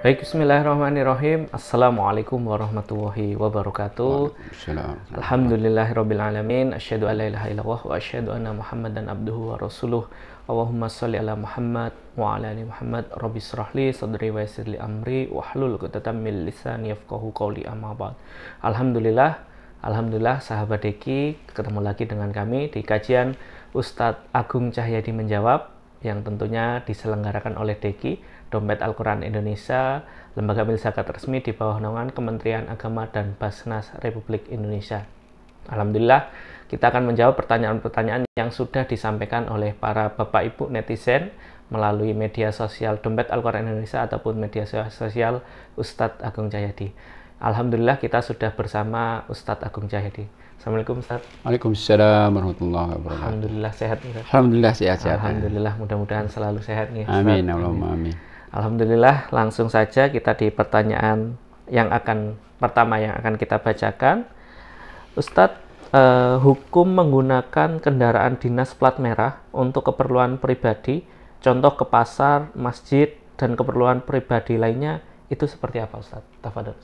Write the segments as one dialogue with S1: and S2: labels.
S1: Baik, bismillahirrahmanirrahim. Assalamualaikum warahmatullahi wabarakatuh.
S2: Waalaikumsalam.
S1: Alhamdulillahirabbil alamin. Asyhadu an la ilaha illallah wa asyhadu anna Muhammadan abduhu wa rasuluh. Allahumma shalli ala Muhammad wa ala ali Muhammad. Rabbi shrahli sadri wa yassir li amri wahlul 'uqdatam min lisani yafqahu qawli, amma ba'd. Alhamdulillah sahabat Deki, ketemu lagi dengan kami di kajian Ustadz Agung Cahyadi menjawab yang tentunya diselenggarakan oleh Deki, Dompet Al-Quran Indonesia, lembaga milik zakat resmi di bawah naungan Kementerian Agama dan Basnas Republik Indonesia. Alhamdulillah, kita akan menjawab pertanyaan-pertanyaan yang sudah disampaikan oleh para Bapak Ibu netizen melalui media sosial Dompet Al-Quran Indonesia ataupun media sosial Ustadz Agung Cahyadi. Alhamdulillah, kita sudah bersama Ustadz Agung Cahyadi. Assalamualaikum Ustadz.
S2: Waalaikumsalam warahmatullahi wabarakatuh.
S1: Alhamdulillah sehat nih.
S2: Alhamdulillah sehat-sehat.
S1: Alhamdulillah, mudah-mudahan selalu sehat nih.
S2: Amin, Allahumma amin.
S1: Alhamdulillah, langsung saja kita di pertanyaan yang pertama yang akan kita bacakan. Ustadz, hukum menggunakan kendaraan dinas plat merah untuk keperluan pribadi, contoh ke pasar, masjid, dan keperluan pribadi lainnya, itu seperti apa Ustadz? Tafadhol.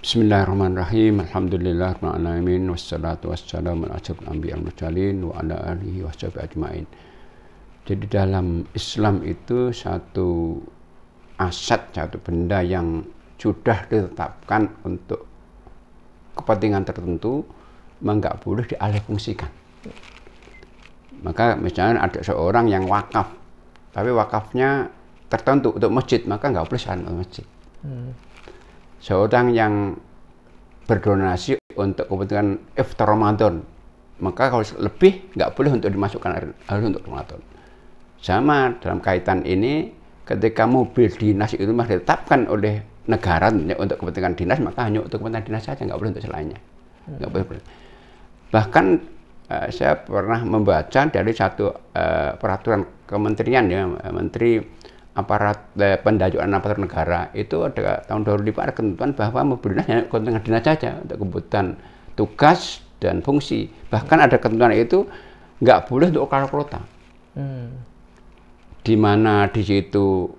S2: Bismillahirrahmanirrahim. Alhamdulillah alamin wassalatu wassalamu ala asyrofil anbiya'i wal mursalin wa ala alihi washabihi ajmain. Jadi dalam Islam itu satu aset, satu benda yang sudah ditetapkan untuk kepentingan tertentu, maka nggak boleh dialihfungsikan. Maka misalnya ada seorang yang wakaf, tapi wakafnya tertentu untuk masjid, maka nggak boleh untuk masjid. Seorang yang berdonasi untuk kepentingan iftar Ramadan, maka kalau lebih nggak boleh untuk dimasukkan, harus untuk Ramadan. Sama dalam kaitan ini, ketika mobil dinas itu masih ditetapkan oleh negara untuk kepentingan dinas, maka hanya untuk kepentingan dinas saja, nggak boleh untuk selainnya. Nggak boleh. Bahkan saya pernah membaca dari satu peraturan kementerian, ya, Menteri Aparat Pendajuan Aparatur Negara, itu ada tahun 2005 ada ketentuan bahwa mobil dinas hanya kepentingan dinas saja untuk kebutuhan tugas dan fungsi. Bahkan ada ketentuan itu nggak boleh untuk kota. Di mana di situ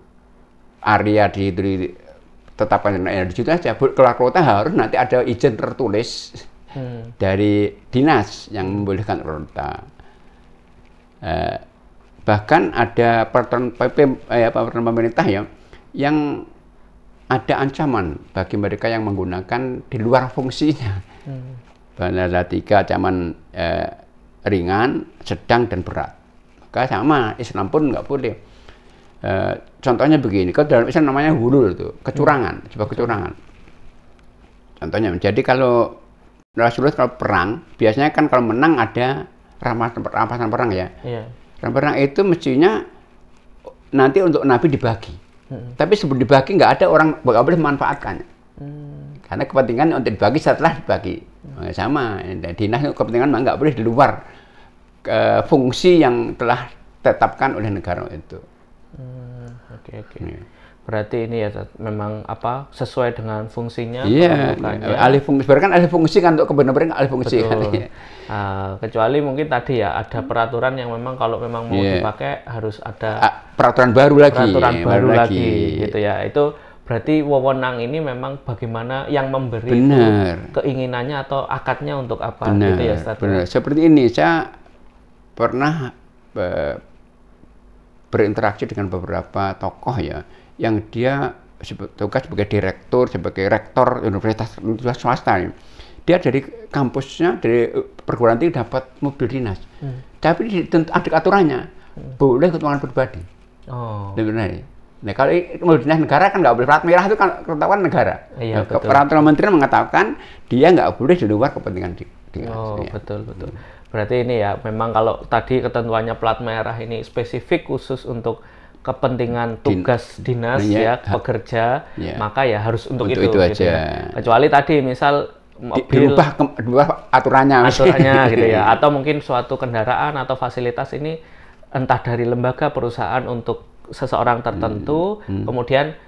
S2: area ditetapkan di situ saja. Keluar kota harus nanti ada izin tertulis dari dinas yang membolehkan kota. Bahkan ada peraturan pemerintah ya, yang ada ancaman bagi mereka yang menggunakan di luar fungsinya. Ada 3 ancaman ringan, sedang, dan berat. Maka sama, Islam pun nggak boleh. Contohnya begini, kalau dalam Islam namanya hulul itu, kecurangan, sebuah kecurangan. Contohnya, jadi kalau Rasulullah kalau perang, biasanya kan kalau menang ada rampasan perang ya. Rampasan perang itu mestinya nanti untuk Nabi dibagi. Tapi sebelum dibagi nggak ada orang nggak boleh memanfaatkannya. Karena kepentingan untuk dibagi setelah dibagi. Sama, dinas kepentingan nggak boleh di luar fungsi yang telah ditetapkan oleh negara itu.
S1: Oke. Berarti ini ya memang sesuai dengan fungsinya.
S2: Iya, alih fungsi. Berarti kan alih fungsi kan untuk kebenaran alih fungsi kan.
S1: Kecuali mungkin tadi ya ada peraturan yang memang kalau memang mau dipakai harus ada
S2: peraturan baru lagi.
S1: Peraturan baru lagi gitu ya. Itu berarti wewenang ini memang bagaimana yang memberi keinginannya atau akadnya untuk apa gitu ya Ustaz.
S2: Benar. Seperti ini, saya pernah berinteraksi dengan beberapa tokoh ya, yang dia tugas sebagai direktur, sebagai rektor universitas swasta. Dia dari kampusnya, dari perguruan tinggi dapat mobil dinas. Tapi ada aturannya, boleh kepentingan pribadi. Benar. Nah, kalau mobil dinas negara kan nggak boleh, plat merah itu kan ketetapan negara.
S1: Iya,
S2: peraturan menteri mengatakan dia nggak boleh di luar kepentingan dinas.
S1: Betul. Berarti ini ya, memang kalau tadi ketentuannya plat merah ini spesifik khusus untuk kepentingan tugas dinas pekerja, maka ya harus untuk itu
S2: aja.
S1: Gitu ya. Kecuali tadi misal mobil
S2: dirubah aturannya
S1: gitu ya, atau mungkin suatu kendaraan atau fasilitas ini entah dari lembaga perusahaan untuk seseorang tertentu, kemudian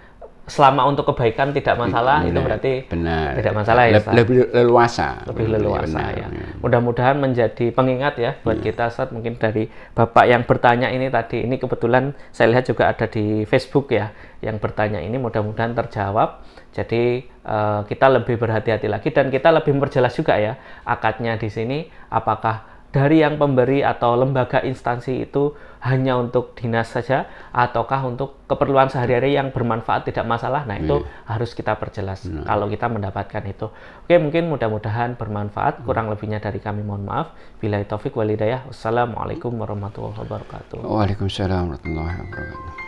S1: selama untuk kebaikan tidak masalah, itu berarti
S2: benar.
S1: tidak masalah ya, Ustaz?
S2: Lebih leluasa.
S1: Lebih leluasa
S2: benar,
S1: ya. Mudah-mudahan menjadi pengingat ya buat kita, Ustaz. Mungkin dari Bapak yang bertanya ini tadi, ini kebetulan saya lihat juga ada di Facebook ya, yang bertanya ini mudah-mudahan terjawab. Jadi kita lebih berhati-hati lagi dan kita lebih memperjelas juga ya akadnya di sini, apakah dari yang pemberi atau lembaga instansi itu hanya untuk dinas saja ataukah untuk keperluan sehari-hari yang bermanfaat tidak masalah. Nah, itu harus kita perjelas kalau kita mendapatkan itu. Oke, mungkin mudah-mudahan bermanfaat. Kurang lebihnya dari kami mohon maaf. Billahi taufik wal hidayah. Wassalamualaikum warahmatullahi wabarakatuh.
S2: Waalaikumsalam warahmatullahi wabarakatuh.